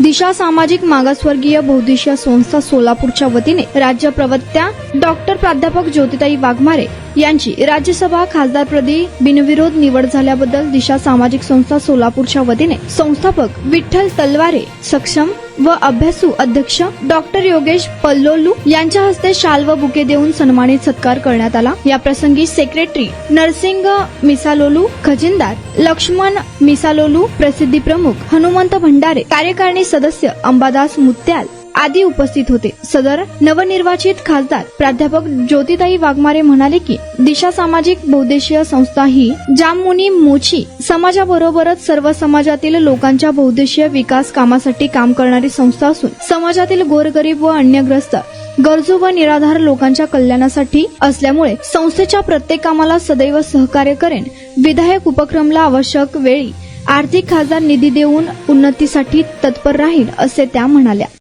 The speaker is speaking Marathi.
दिशा सामाजिक मागासवर्गीय बहुउद्देशीय संस्था सोलापूरच्या वतीने राज्य प्रवक्त्या डॉक्टर प्राध्यापक ज्योतिताई वाघमारे यांची राज्यसभा खासदारपदी बिनविरोध निवड झाल्याबद्दल दिशा सामाजिक संस्था सोलापूरच्या वतीने संस्थापक विठ्ठल तलवारे, सक्षम व अभ्यासू अध्यक्ष डॉक्टर योगेश पल्लोलू यांच्या हस्ते शाल व बुके देऊन सन्मानित सत्कार करण्यात आला। या प्रसंगी सेक्रेटरी नरसिंग मिसालोलू, खजिनदार लक्ष्मण मिसालोलू, प्रसिद्धी प्रमुख हनुमंत भंडारे, कार्यकारिणी सदस्य अंबादास मुत्याल आदी उपस्थित होते। सदर नवनिर्वाचित खासदार प्राध्यापक ज्योतिताई वाघमारे म्हणाले की दिशा सामाजिक बहुउद्देशीय संस्था ही जाममुनी मोची समाजाबरोबरच सर्व समाजातील लोकांच्या बहुउद्देशीय विकास कामासाठी काम करणारी संस्था असून समाजातील गोरगरीब व अन्यग्रस्त गरजू व निराधार लोकांच्या कल्याणासाठी असल्यामुळे संस्थेच्या प्रत्येक कामाला सदैव सहकार्य करेन। विधायक उपक्रमला आवश्यक वेळी आर्थिक खासदार निधी देऊन उन्नतीसाठी तत्पर राहील असे त्या म्हणाल्या।